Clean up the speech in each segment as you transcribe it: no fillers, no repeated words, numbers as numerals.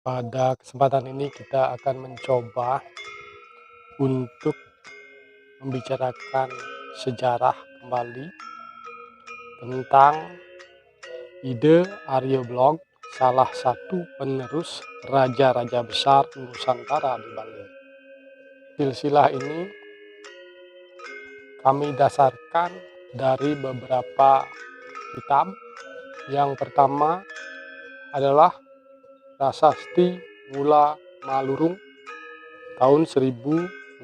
Pada kesempatan ini kita akan mencoba untuk membicarakan sejarah kembali tentang ide Arya Blok, salah satu penerus raja-raja besar Nusantara di Bali. Silsilah ini kami dasarkan dari beberapa kitab. Yang pertama adalah Prasasti Mula Malurung tahun 1255.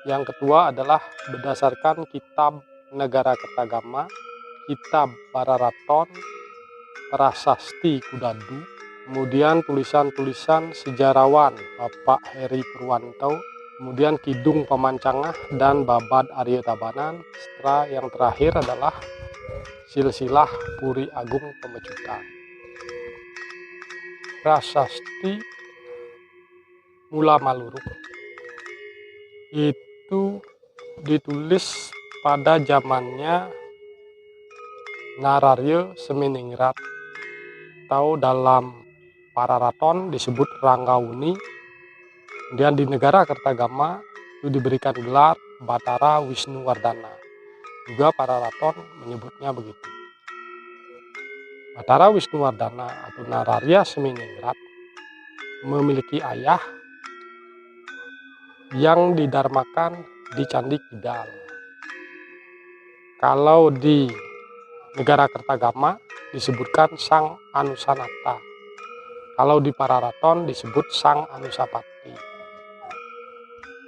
Yang kedua adalah berdasarkan kitab Negara Kertagama, kitab Pararaton, Prasasti Kudadu, kemudian tulisan-tulisan sejarawan Bapak Heri Purwanto, kemudian Kidung Pamancangah dan Babad Arya Tabanan. Setelah yang terakhir adalah silsilah Puri Agung Pemecutan. Prasasti Mula Malurung itu ditulis pada zamannya Nararya Seminingrat, atau dalam Pararaton disebut Ranggawuni. Kemudian di Negara Kertagama itu diberikan gelar Batara Wisnuwardana. Juga Pararaton menyebutnya begitu. Batara Wisnuwardana atau Nararya Seminingrat memiliki ayah yang didarmakan di Candi Kidal. Kalau di Negara Kertagama disebutkan Sang Anusanata. Kalau di Pararaton disebut Sang Anusapati.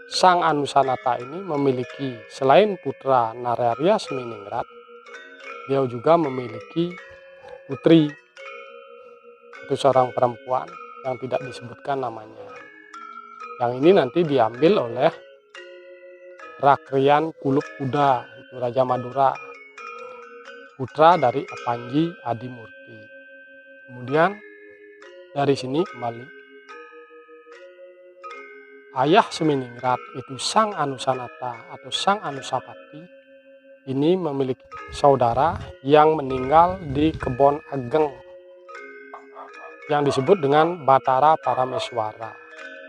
Sang Anusanata ini memiliki selain putra Nararya Seminingrat, dia juga memiliki putri, itu seorang perempuan yang tidak disebutkan namanya. Yang ini nanti diambil oleh Rakrian Kulup Kuda, itu Raja Madura, putra dari Apanji Adimurti. Kemudian dari sini kembali, ayah Seminingrat itu Sang Anusanata atau Sang Anusapati ini memiliki saudara yang meninggal di Kebon Ageng yang disebut dengan Batara Parameswara.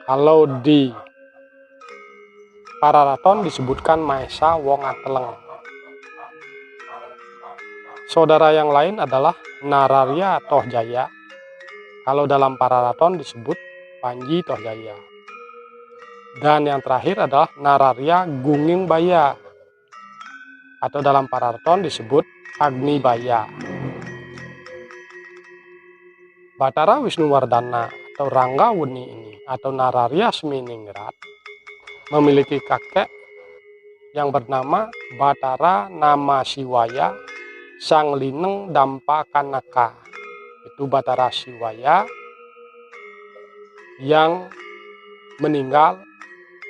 Kalau di Pararaton disebutkan Maesa Wongateleng. Saudara yang lain adalah Nararya Tohjaya. Kalau dalam Pararaton disebut Panji Tohjaya. Dan yang terakhir adalah Nararya Gungingbaya, atau dalam Pararaton disebut Agnibaya. Batara Wisnuwardana atau Ranggawuni ini atau Nararya Seminingrat memiliki kakek yang bernama Batara Namasiwaya Sang Lineng Dampa Kanaka. Itu Batara Siwaya yang meninggal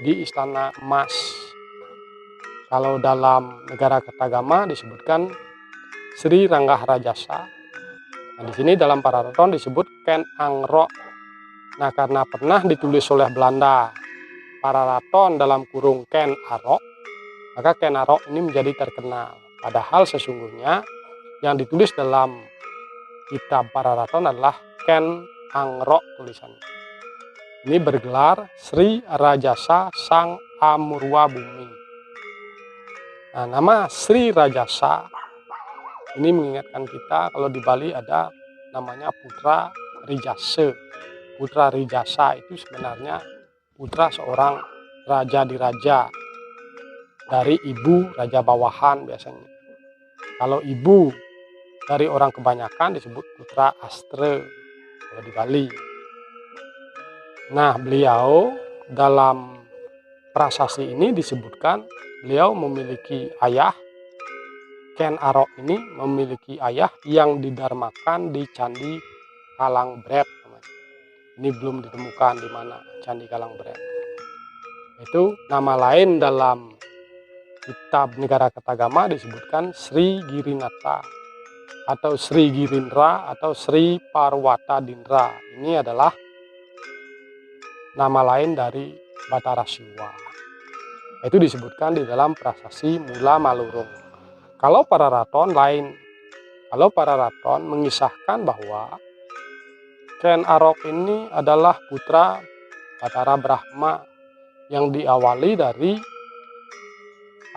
di Istana Emas. Kalau dalam Negara Kertagama disebutkan Sri Ranggah Rajasa. Nah, di sini dalam Pararaton disebut Ken Angro. Nah, karena pernah ditulis oleh Belanda Pararaton dalam kurung Ken Arok, maka Ken Arok ini menjadi terkenal. Padahal sesungguhnya yang ditulis dalam kitab Pararaton adalah Ken Angro tulisannya. Ini bergelar Sri Rajasa Sang Amurwa Bumi. Nah, nama Sri Rajasa ini mengingatkan kita kalau di Bali ada namanya Putra Rijase. Putra Rijasa itu sebenarnya putra seorang raja diraja dari ibu raja bawahan biasanya. Kalau ibu dari orang kebanyakan disebut Putra Astre kalau di Bali. Nah, beliau dalam prasasti ini disebutkan beliau memiliki ayah. Ken Arok ini memiliki ayah yang didarmakan di Candi Kalangbret. Ini belum ditemukan di mana Candi Kalangbret. Itu nama lain dalam kitab Negara Kertagama disebutkan Sri Girinata atau Sri Girindra atau Sri Parwata Dindra. Ini adalah nama lain dari Batara Siwa. Itu disebutkan di dalam Prasasti Mula Malurung. Kalau Pararaton lain. Kalau Pararaton mengisahkan bahwa Ken Arok ini adalah putra Batara Brahma yang diawali dari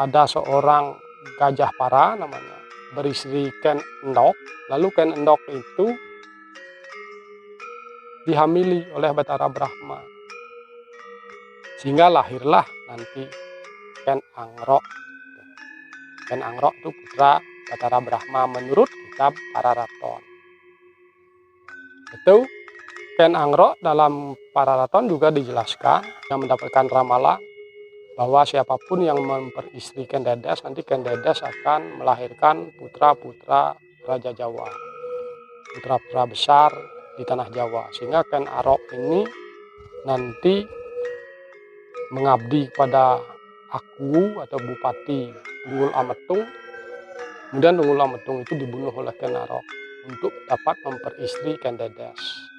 ada seorang gajah para namanya beristri Ken Endok. Lalu Ken Endok itu dihamili oleh Batara Brahma, sehingga lahirlah nanti Ken Angrok. Ken Angrok itu putra Batara Brahma menurut kitab Pararaton. Itu Ken Angrok dalam Pararaton juga dijelaskan yang mendapatkan ramalan bahwa siapapun yang memperistri Ken Dedes, nanti Ken Dedes akan melahirkan putra-putra Raja Jawa, putra-putra besar di tanah Jawa. Sehingga Ken Arok ini nanti mengabdi pada Aku atau Bupati Tunggul Ametung. Kemudian Tunggul Ametung itu dibunuh oleh Ken Arok untuk dapat memperistri Ken Dedes.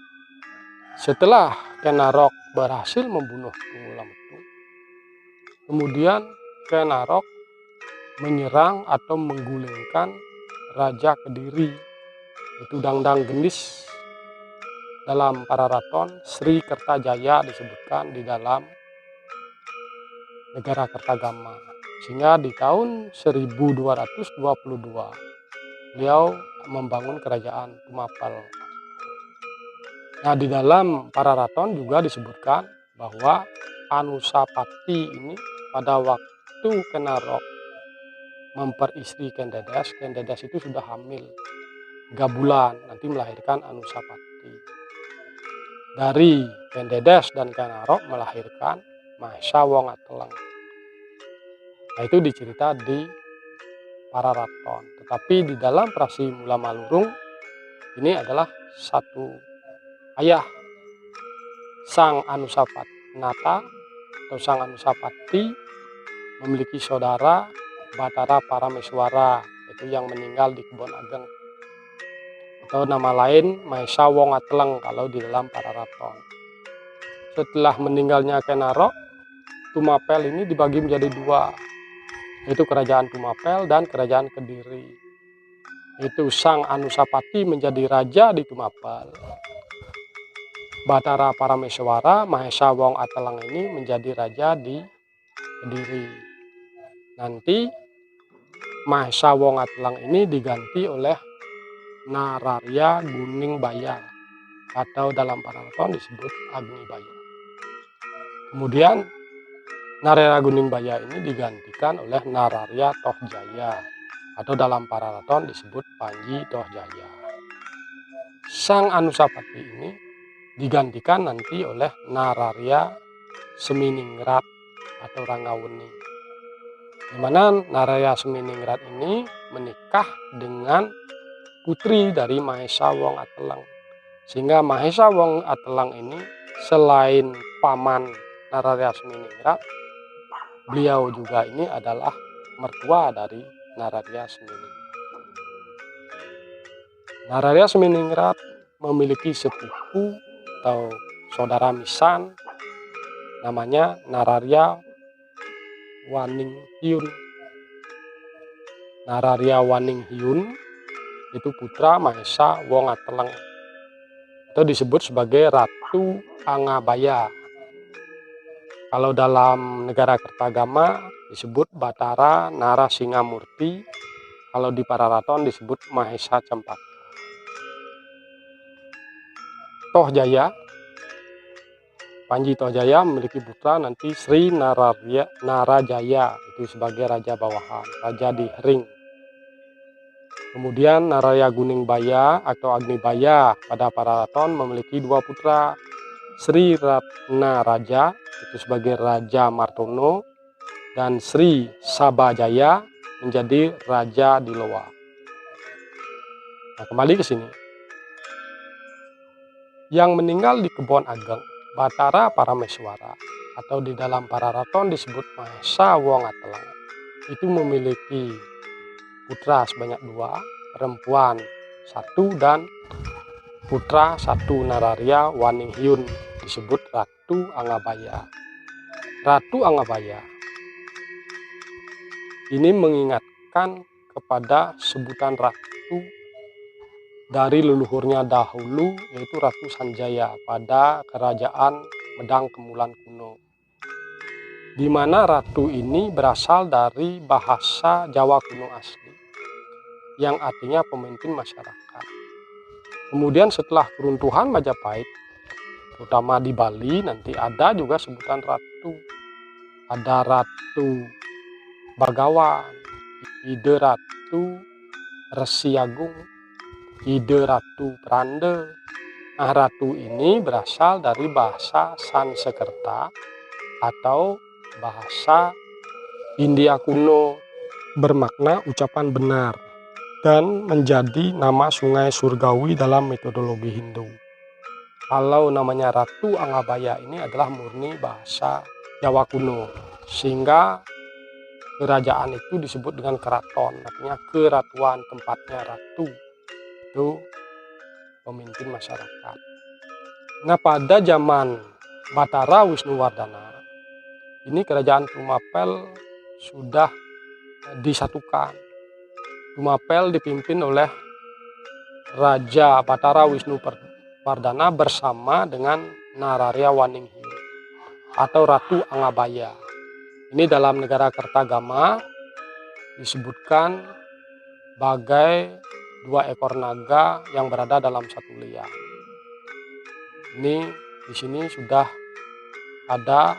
Setelah Ken Arok berhasil membunuh Tunggul Ametung, kemudian Ken Arok menyerang atau menggulingkan Raja Kediri, itu Dangdang Gendis. Dalam Pararaton Sri Kertajaya disebutkan di dalam negara Kertagama. Sehingga di tahun 1222 beliau membangun kerajaan Tumapel. Nah, di dalam Pararaton juga disebutkan bahwa Anusapati ini pada waktu Ken Arok memperistri Ken Dedes itu sudah hamil 3 bulan, nanti melahirkan Anusapati. Dari Ken Dedes dan Ken Arok melahirkan Mahesa Wongateleng. Nah, itu dicerita di Pararaton. Tetapi di dalam Prasi Mula Malurung ini adalah satu ayah Sang Anusapatnata atau Sang Anusapati memiliki saudara Batara Parameswara, itu yang meninggal di Kebon Ageng, atau nama lain Mahesa Wongateleng kalau di dalam Pararaton. Setelah meninggalnya Ken Arok, Tumapel ini dibagi menjadi 2, yaitu Kerajaan Tumapel dan Kerajaan Kediri. Itu Sang Anusapati menjadi raja di Tumapel. Batara Parameswara Mahesa Wongateleng ini menjadi raja di Kediri. Nanti Mahesa Wongateleng ini diganti oleh Nararya Guningbaya atau dalam Pararaton disebut Agnibaya. Kemudian Nararya Guningbaya ini digantikan oleh Nararya Tohjaya atau dalam Pararaton disebut Panji Tohjaya. Sang Anusapati ini digantikan nanti oleh Nararya Seminingrat atau Ranggaweni, di mana Nararya Seminingrat ini menikah dengan putri dari Mahesa Wongateleng. Sehingga Mahesa Wongateleng ini selain paman Nararya Seminingrat, beliau juga ini adalah mertua dari Nararya Seminingrat. Nararya Seminingrat memiliki sepupu atau saudara misan namanya Nararya Waninghyun. Nararya Waninghyun itu putra Mahesa Wongateleng, itu disebut sebagai Ratu Angabaya. Kalau dalam negara Kertagama disebut Batara Narasingamurti, kalau di Pararaton disebut Mahesa Cempaka. Tohjaya, Panji Tohjaya memiliki putra nanti Sri Narajaya, itu sebagai raja bawahan, raja di Hering. Kemudian Nararya Guningbaya atau Agnibaya pada Pararaton memiliki 2 putra, Sri Ratnaraja itu sebagai Raja Martono dan Sri Sabajaya menjadi Raja di Loa. Nah, kembali ke sini. Yang meninggal di Kebon Ageng, Batara Parameswara atau di dalam Pararaton disebut Mahesa Wongateleng, itu memiliki putra sebanyak 2, perempuan 1 dan putra 1 Nararya Waninghyun, disebut Ratu Angabaya. Ratu Angabaya ini mengingatkan kepada sebutan ratu dari leluhurnya dahulu, yaitu Ratu Sanjaya pada kerajaan Medang Kemulan kuno. Di mana ratu ini berasal dari bahasa Jawa kuno asli, yang artinya pemimpin masyarakat. Kemudian setelah keruntuhan Majapahit, terutama di Bali, nanti ada juga sebutan ratu. Ada Ratu Bagawan, Ide Ratu Resi Agung, Ide Ratu Prande. Nah, ratu ini berasal dari bahasa Sanskerta atau bahasa India kuno, bermakna ucapan benar, dan menjadi nama sungai surgawi dalam metodologi Hindu. Kalau namanya Ratu Angabaya ini adalah murni bahasa Jawa kuno, sehingga kerajaan itu disebut dengan keraton, artinya keratuan, tempatnya ratu, itu pemimpin masyarakat. Nah, pada zaman Batara Wisnuwardana, ini kerajaan Tumapel sudah disatukan. Tumapel dipimpin oleh Raja Batara Wisnuwardana bersama dengan Nararya Waninghiu atau Ratu Angabaya. Ini dalam negara Kertagama disebutkan bagai dua ekor naga yang berada dalam satu liang. Ini di sini sudah ada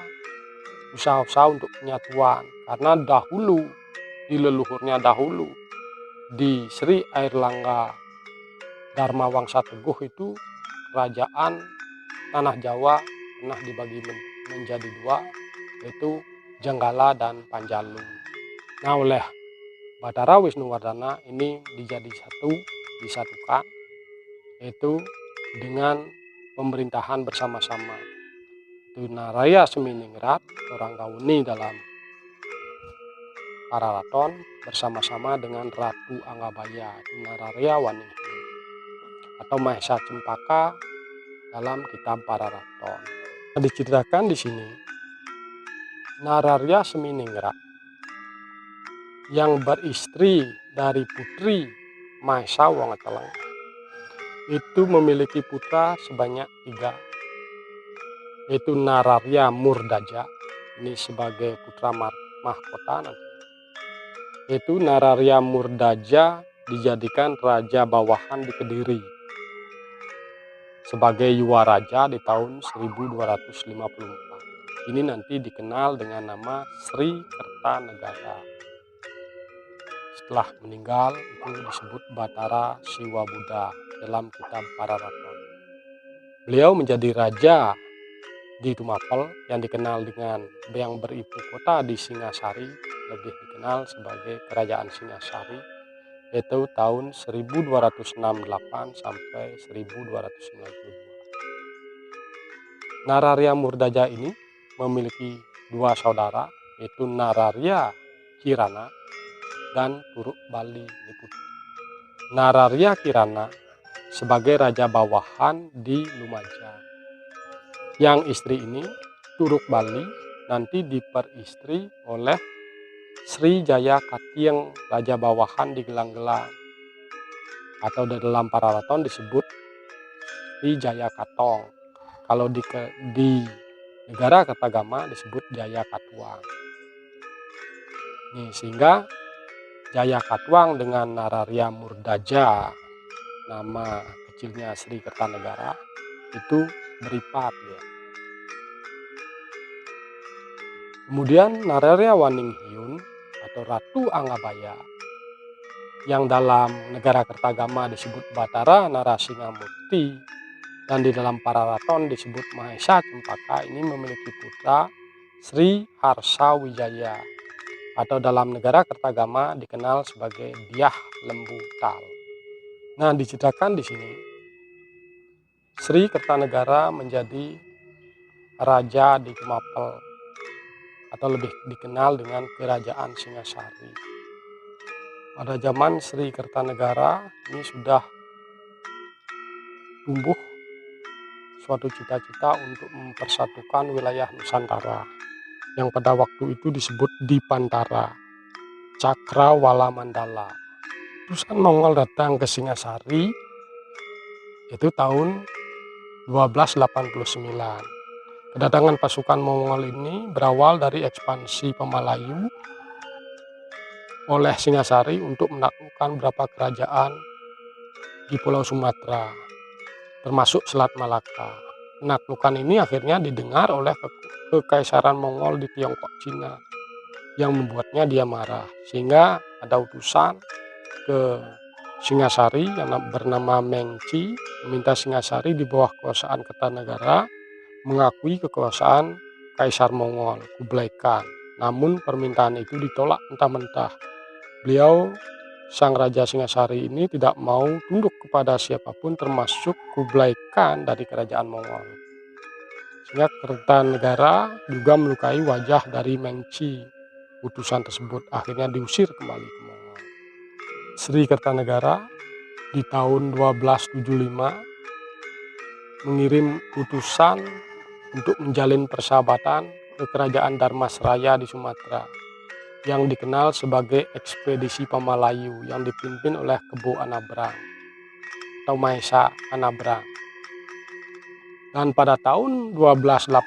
usaha-usaha untuk penyatuan, karena dahulu di leluhurnya dahulu di Sri Airlangga Dharma Wangsa Teguh itu kerajaan tanah Jawa pernah dibagi menjadi dua, yaitu Jenggala dan Panjalu. Nah, oleh Batara Wisnuwardana ini disatukan, yaitu dengan pemerintahan bersama-sama. Itu Naraya Seminingrat, orang Gauni dalam Pararaton, bersama-sama dengan Ratu Angabaya, itu Nararya Waninghiu, atau Mahesa Cempaka dalam kitab Pararaton. Nah, diceritakan di sini Nararya Seminingrat yang beristri dari putri Mahesa Wongateleng itu memiliki putra sebanyak 3, yaitu Nararya Murdaja, ini sebagai putra mahkota nanti. Yaitu Nararya Murdaja dijadikan raja bawahan di Kediri sebagai Yuwaraja di tahun 1254. Ini nanti dikenal dengan nama Sri Kertanegara. Setelah meninggal itu disebut Batara Siwa Buddha dalam kitab Pararaton. Beliau menjadi raja di Tumapel yang dikenal dengan yang beribu kota di Singasari, lebih dikenal sebagai Kerajaan Singasari, yaitu tahun 1268 sampai 1292. Nararya Murdaja ini memiliki 2 saudara, yaitu Nararya Kirana dan Turuk Bali. Nararya Kirana sebagai raja bawahan di Lumajang. Yang istri ini, Turuk Bali, nanti diperistri oleh Sri Jaya Katyeng, raja bawahan di Gelang-Gelang, atau dalam Pararaton disebut Sri Jaya Katong. Kalau di negara Kertagama disebut Jaya Katuang. Nih, sehingga Jaya Katuang dengan Nararya Murdaja, nama kecilnya Sri Kertanegara, itu beripat ya. Kemudian Nararya Waninghiun atau Ratu Angabaya yang dalam negara Kertagama disebut Batara Narasingamurti dan di dalam Pararaton disebut Mahesa Cempaka, ini memiliki putra Sri Harsa Wijaya atau dalam negara Kertagama dikenal sebagai Dyah Lembu Tal. Nah, diceritakan di sini Sri Kertanegara menjadi raja di Tumapel atau lebih dikenal dengan Kerajaan Singasari. Pada zaman Sri Kertanegara ini sudah tumbuh suatu cita-cita untuk mempersatukan wilayah Nusantara yang pada waktu itu disebut Dipantara, Cakrawala Mandala. Utusan Mongol datang ke Singasari yaitu tahun 1289. Kedatangan pasukan Mongol ini berawal dari ekspansi Pemalayu oleh Singasari untuk menaklukkan beberapa kerajaan di Pulau Sumatera, termasuk Selat Malaka. Penaklukan ini akhirnya didengar oleh Kekaisaran Mongol di Tiongkok Cina, yang membuatnya dia marah, sehingga ada utusan ke Singasari yang bernama Mengci meminta Singasari di bawah kekuasaan Kertanegara mengakui kekuasaan Kaisar Mongol Kublai Khan. Namun permintaan itu ditolak mentah-mentah. Beliau, sang Raja Singasari ini, tidak mau tunduk kepada siapapun termasuk Kublai Khan dari kerajaan Mongol. Sehingga Kertanegara juga melukai wajah dari Mengci. Utusan tersebut akhirnya diusir kembali ke Mongol. Sri Kertanegara di tahun 1275 mengirim utusan untuk menjalin persahabatan ke kerajaan Dharmasraya di Sumatera yang dikenal sebagai ekspedisi Pamalayu yang dipimpin oleh Kebo Anabrang atau Maesa Anabrang. Dan pada tahun 1286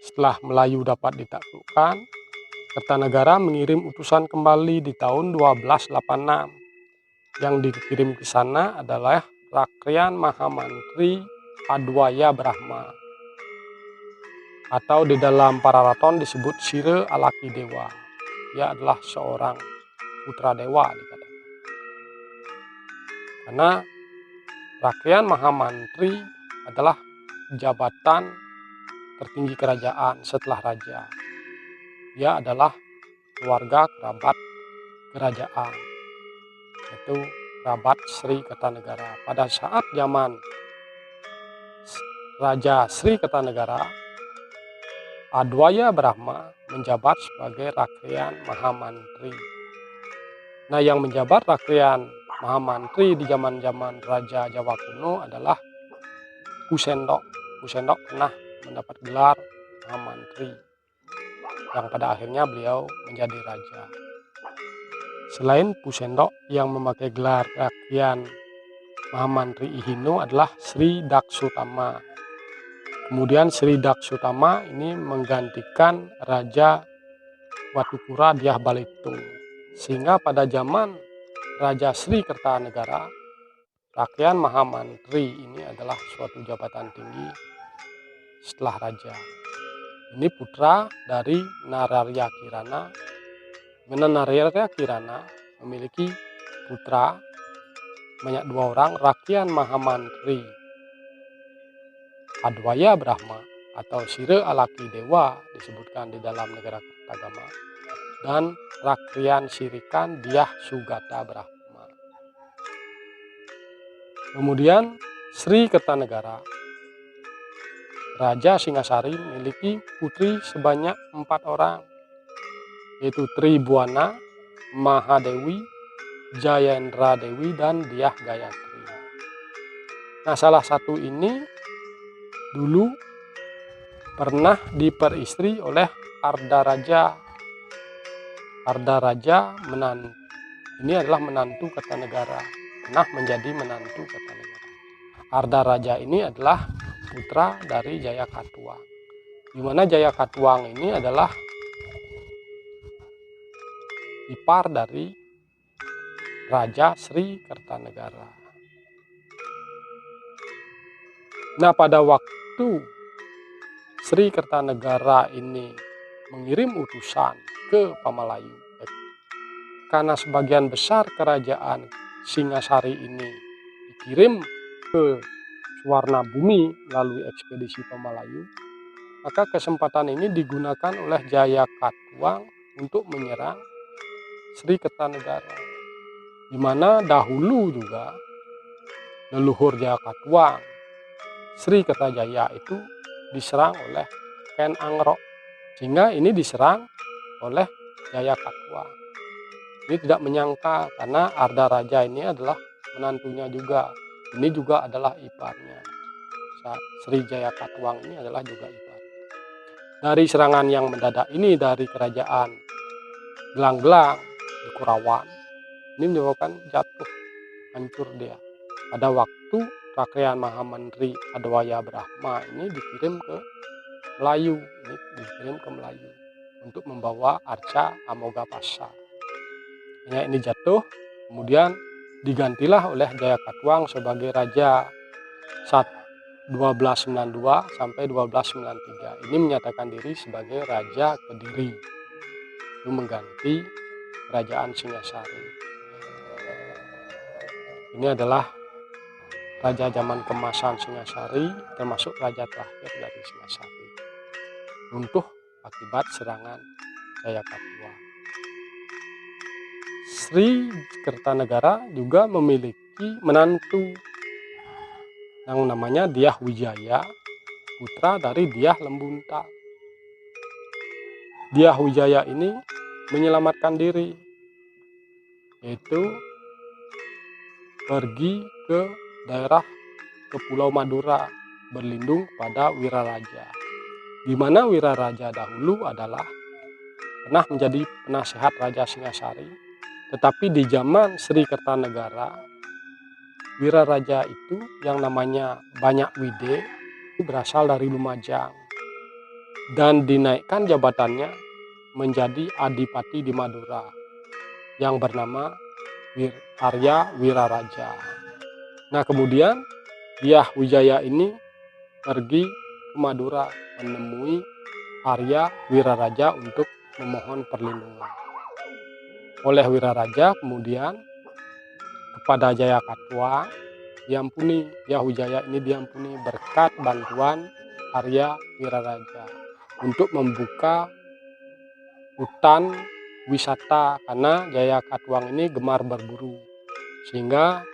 setelah Melayu dapat ditaklukkan, Kertanegara mengirim utusan kembali di tahun 1286. Yang dikirim ke sana adalah Rakrian Mahamantri Adwaya Brahma, atau di dalam Pararaton disebut Sire Alaki Dewa. Dia adalah seorang putra dewa dikatakan. Karena Rakrian Mahamantri adalah jabatan tertinggi kerajaan setelah raja. Dia adalah keluarga kerabat kerajaan, yaitu kerabat Sri Kertanegara. Pada saat zaman Raja Sri Kertanegara, Adwaya Brahma menjabat sebagai Rakrian Mahamantri. Nah, yang menjabat Rakrian Mahamantri di zaman-zaman Raja Jawa kuno adalah Pusendok. Pusendok pernah mendapat gelar Mahamantri, yang pada akhirnya beliau menjadi raja. Selain Pusendok, yang memakai gelar Rakrian Mahamantri Ihino adalah Sri Daksutama. Kemudian Sri Daksutama ini menggantikan Raja Watukura Dyah Balitung. Sehingga pada zaman Raja Sri Kertanegara, Rakrian Mahamantri ini adalah suatu jabatan tinggi setelah raja. Ini putra dari Nararya Kirana. Nararya Kirana memiliki putra banyak 2 orang, Rakrian Mahamantri Adwaya Brahma atau Sire Alaki Dewa disebutkan di dalam negara Kertagama, dan Rakrian Sirikan Dyah Sugata Brahma. Kemudian Sri Kertanegara, Raja Singasari memiliki putri sebanyak 4 orang, yaitu Tribuana, Mahadewi, Jayendra Dewi, dan Dyah Gayatri. Nah, salah satu ini dulu pernah diperistri oleh Ardaraja. Ardaraja ini adalah menantu Kertanegara, pernah menjadi menantu Kertanegara. Ardaraja ini adalah putra dari Jayakatwang, di mana Jayakatwang ini adalah ipar dari Raja Sri Kertanegara. Nah, pada waktu Sri Kertanegara ini mengirim utusan ke Pamalayu, karena sebagian besar kerajaan Singasari ini dikirim ke Suwarna Bumi melalui ekspedisi Pamalayu, maka kesempatan ini digunakan oleh Jayakatwang untuk menyerang Sri Kertanegara, di mana dahulu juga leluhur Jayakatwang, Sri Kertajaya, itu diserang oleh Ken Angrok, sehingga ini diserang oleh Jayakatwang. Ini tidak menyangka karena Ardaraja ini adalah menantunya juga. Ini juga adalah iparnya. Sri Jayakatwang ini adalah juga iparnya. Dari serangan yang mendadak ini dari kerajaan Gelang-Gelang di Kurawan, ini menyebabkan jatuh, hancur dia pada waktu Rakrian Mahamantri Adwaya Brahma ini dikirim ke Melayu, untuk membawa arca Amogapasa. Ini jatuh, kemudian digantilah oleh Jayakatwang sebagai raja 1292 sampai 1293. Ini menyatakan diri sebagai Raja Kediri. Itu mengganti kerajaan Singasari. Ini adalah raja zaman kemasan Singasari, termasuk raja terakhir dari Singasari. Runtuh akibat serangan Jayakatwang. Sri Kertanegara juga memiliki menantu yang namanya Dyah Wijaya, putra dari Dyah Lembunta. Dyah Wijaya ini menyelamatkan diri, yaitu pergi ke daerah ke Pulau Madura berlindung pada Wiraraja, di mana Wiraraja dahulu adalah pernah menjadi penasehat Raja Singasari, tetapi di zaman Sri Kertanegara Wiraraja itu yang namanya Banyak Wide berasal dari Lumajang dan dinaikkan jabatannya menjadi Adipati di Madura yang bernama Arya Wiraraja. Nah, kemudian Dyah Wijaya ini pergi ke Madura menemui Arya Wiraraja untuk memohon perlindungan. Oleh Wiraraja kemudian kepada Jayakatwang diampuni, Dyah Wijaya ini diampuni berkat bantuan Arya Wiraraja untuk membuka hutan wisata, karena Jayakatwang ini gemar berburu, sehingga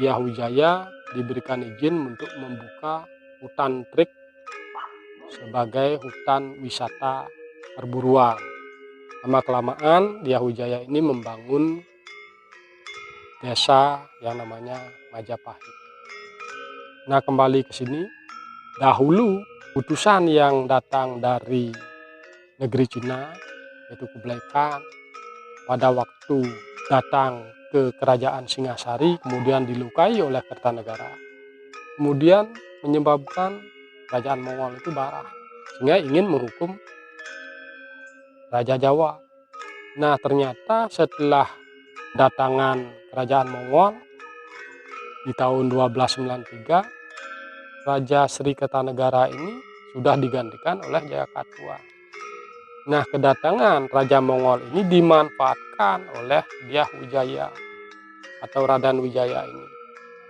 Dyah Wijaya diberikan izin untuk membuka hutan trik sebagai hutan wisata perburuan. Lama-kelamaan Dyah Wijaya ini membangun desa yang namanya Majapahit. Nah, kembali ke sini, dahulu utusan yang datang dari negeri Cina, yaitu Kublai Khan, pada waktu datang ke kerajaan Singasari kemudian dilukai oleh Kertanegara, kemudian menyebabkan kerajaan Mongol itu marah sehingga ingin menghukum Raja Jawa. Nah, ternyata setelah datangan kerajaan Mongol di tahun 1293, Raja Sri Kertanegara ini sudah digantikan oleh Jayakatwang. Nah, kedatangan Raja Mongol ini dimanfaatkan oleh Dyah Wijaya atau Raden Wijaya ini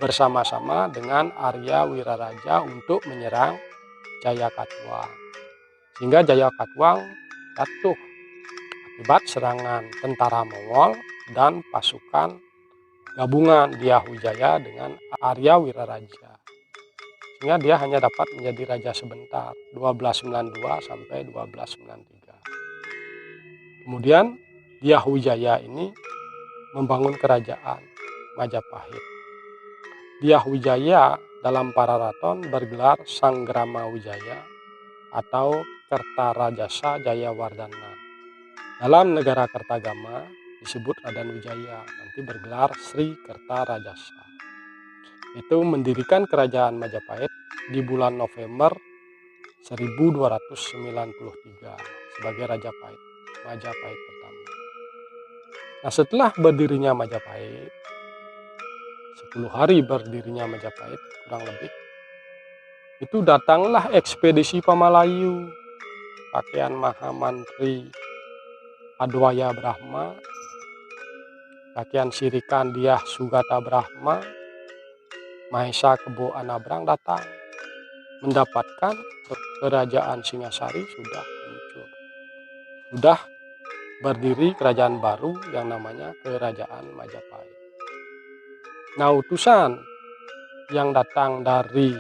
bersama-sama dengan Arya Wiraraja untuk menyerang Jayakatwang, sehingga Jayakatwang jatuh akibat serangan tentara Mongol dan pasukan gabungan Dyah Wijaya dengan Arya Wiraraja, sehingga dia hanya dapat menjadi raja sebentar, 1292 sampai 1293. Kemudian Dyah Wijaya ini membangun kerajaan Majapahit. Dyah Wijaya dalam Pararaton bergelar Sanggrama Wijaya atau Kertarajasa Jayawardhana. Dalam negara Kertagama disebut Raden Wijaya, nanti bergelar Sri Kertarajasa. Itu mendirikan kerajaan Majapahit di bulan November 1293 sebagai Majapahit pertama. Nah, setelah berdirinya Majapahit, 10 hari berdirinya Majapahit kurang lebih, itu datanglah ekspedisi Pamalayu, pakaian Mahamantri Adwaya Brahma, pakaian Sirikan Dyah Sugata Brahma, Mahesa Kebo Anabrang datang mendapatkan kerajaan Singasari sudah hancur. Sudah berdiri kerajaan baru yang namanya Kerajaan Majapahit. Nah, utusan yang datang dari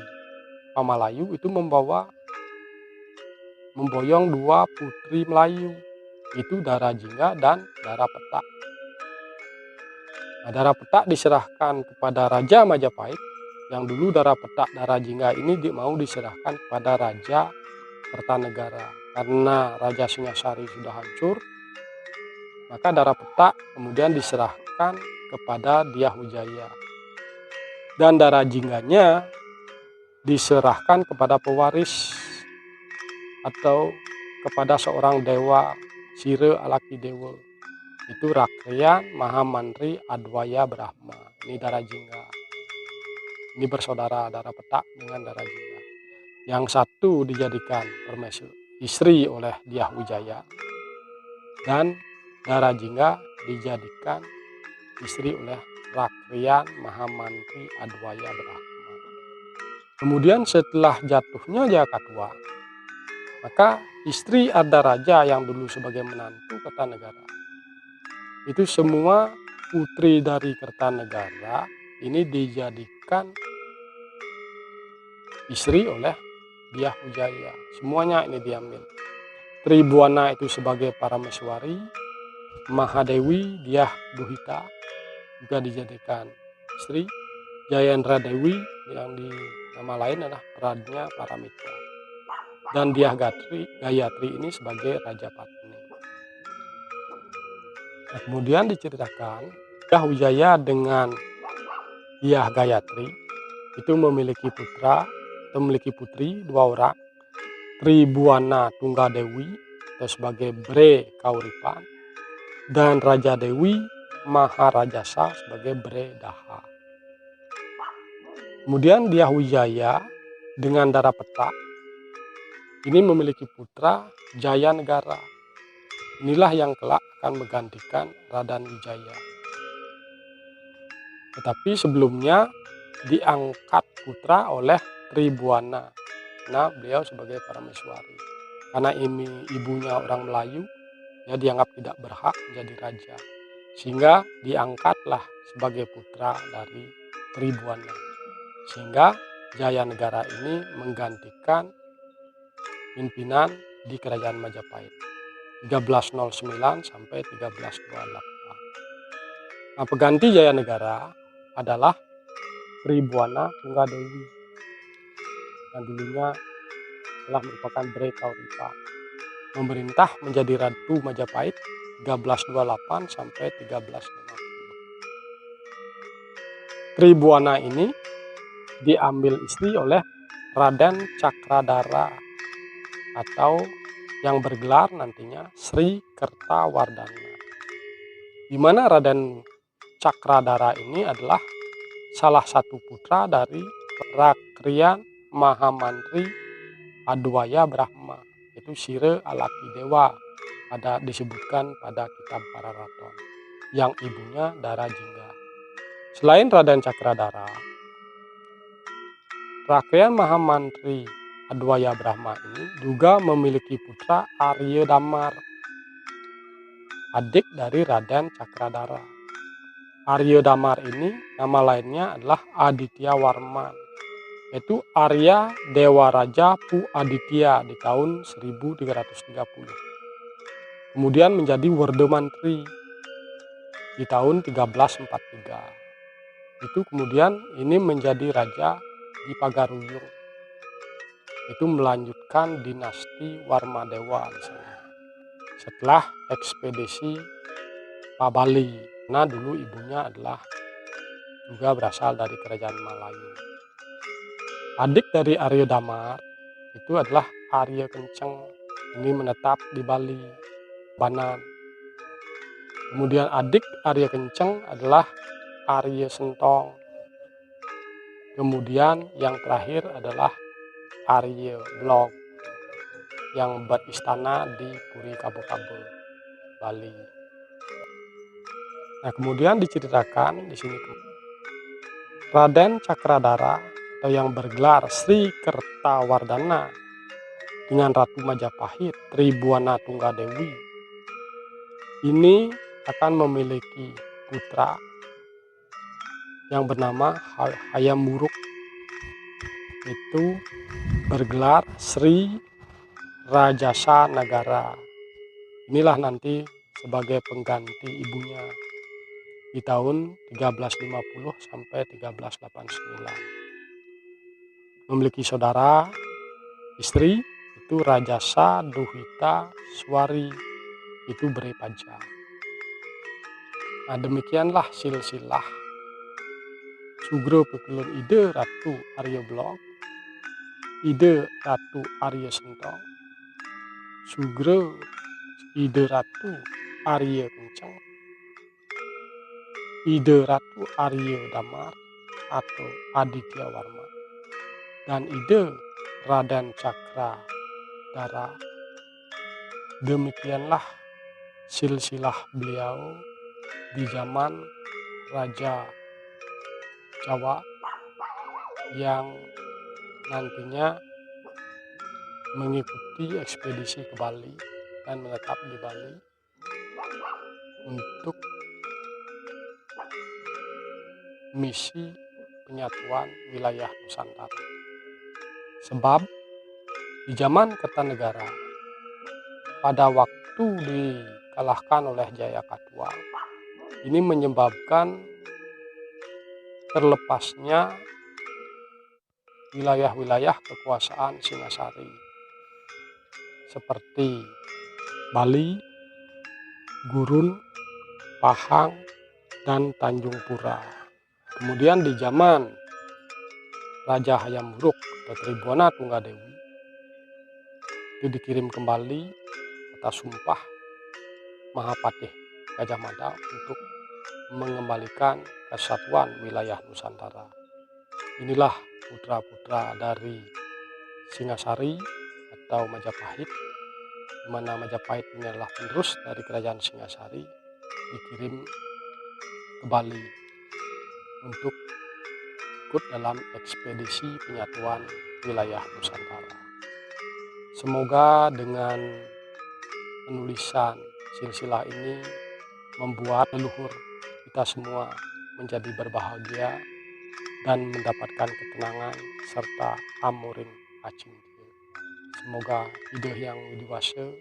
Pamalayu itu memboyong 2 putri Melayu, itu Dara Jingga dan Dara Petak. Nah, Dara Petak diserahkan kepada Raja Majapahit, yang dulu Dara Petak Dara Jingga ini mau diserahkan kepada Raja Kertanegara. Karena Raja Singasari sudah hancur, maka Dara Petak kemudian diserahkan kepada Dyah Wijaya. dan darah jingganya diserahkan kepada pewaris atau kepada seorang dewa Sire Alaki Dewa, itu Rakrian Mahamantri Adwaya Brahma. Ini darah jingga, ini bersaudara darah petak dengan darah jingga. Yang satu dijadikan permaisuri istri oleh Dyah Wijaya, dan darah jingga dijadikan istri oleh Rakrian Mahamantri Adwaya Brahma. Kemudian setelah jatuhnya Jakatua, maka istri Ardaraja yang dulu sebagai menantu Kertanegara, itu semua putri dari Kertanegara ini dijadikan istri oleh Dyah Wijaya. Semuanya ini diambil. Tribuana itu sebagai Parameswari, Mahadewi Dyah Duhita juga dijadikan istri. Jayendra Dewi yang di nama lain adalah Pradnya Paramita, dan Dyah Gayatri ini sebagai Raja Patni. Nah, kemudian diceritakan Dyah Wijaya dengan Dyah Gayatri itu memiliki putri dua orang, Tribuana Tunggadewi atau sebagai Bre Kauripan, dan Raja Dewi Maharajasa sebagai Bre Daha. Kemudian Dyah Wijaya dengan darah petak ini memiliki putra Jayanegara. Inilah yang kelak akan menggantikan Raden Wijaya. Tetapi sebelumnya diangkat putra oleh Tribuana. Nah, beliau sebagai Parameswari. Karena ini ibunya orang Melayu, dia dianggap tidak berhak menjadi raja. Sehingga diangkatlah sebagai putra dari Tribuana. Sehingga Jayanegara ini menggantikan pimpinan di Kerajaan Majapahit 1309 sampai 1328. Nah, pengganti Jayanegara adalah Tribuana Tunggadewi yang dulunya telah merupakan Bre Kauripan, memerintah menjadi Ratu Majapahit 1328 sampai 1350. Tribuana ini diambil istri oleh Raden Cakradara atau yang bergelar nantinya Sri Kertawardhana, di mana Raden Cakradara ini adalah salah satu putra dari Rakrian Mahamantri Adwaya Brahma, itu Sire Alaki Dewa, ada disebutkan pada kitab Pararaton, yang ibunya darah jingga. Selain Raden Cakradara, Rakrian Mahamantri Adwaya Brahma ini juga memiliki putra Arya Damar, adik dari Raden Cakradara. Arya Damar ini nama lainnya adalah Aditya Warman, yaitu Arya Dewa Raja Pu Aditya di tahun 1330. Kemudian menjadi Wardamantri di tahun 1343. Itu kemudian ini menjadi raja di Pagaruyung. Itu melanjutkan dinasti Warmadewa di sana. Setelah ekspedisi Pabali, nah dulu ibunya adalah juga berasal dari kerajaan Malayu. Adik dari Arya Damar itu adalah Arya Kenceng, ini menetap di Bali, Banan. Kemudian adik Arya Kenceng adalah Arya Sentong. Kemudian yang terakhir adalah Arya Blok yang beristana di Puri Kabo-Kabo, Bali. Nah, kemudian diceritakan di sini Raden Cakradara atau yang bergelar Sri Kertawardhana dengan Ratu Majapahit Tribuana Tunggadewi ini akan memiliki putra yang bernama Hayam Wuruk, itu bergelar Sri Rajasa Nagara. Inilah nanti sebagai pengganti ibunya di tahun 1350 sampai 1389. Memiliki saudara istri itu Rajasa Duhita Swari, itu Bre Paja. Nah, demikianlah silsilah Sugro pekulun ide Ratu Arya Blok, ide Ratu Arya Sentong, Sugro ide Ratu Arya Kencang, ide Ratu Arya Damar atau Aditya Warma, dan ide Raden Cakra Dara. Demikianlah silsilah beliau di zaman Raja Jawa yang nantinya mengikuti ekspedisi ke Bali dan menetap di Bali untuk misi penyatuan wilayah Nusantara. Sebab di zaman Kertanegara, pada waktu dikalahkan oleh Jayakatua, ini menyebabkan terlepasnya wilayah-wilayah kekuasaan Singasari seperti Bali, Gurun, Pahang, dan Tanjung Pura. Kemudian di zaman Raja Hayam Wuruk atau Tribhuwana Tunggadewi itu dikirim kembali atas sumpah Mahapatih Gajah Mada untuk mengembalikan kesatuan wilayah Nusantara. Inilah putra-putra dari Singasari atau Majapahit, di mana Majapahit ini adalah penerus dari kerajaan Singasari, dikirim ke Bali untuk ikut dalam ekspedisi penyatuan wilayah Nusantara. Semoga dengan penulisan silsilah ini membuat leluhur kita semua menjadi berbahagia dan mendapatkan ketenangan serta amuring acingkil. Semoga ide yang widiwasa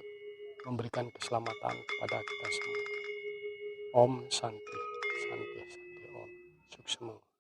memberikan keselamatan kepada kita semua. Om Santi, Santi, Santi Om. Suksema.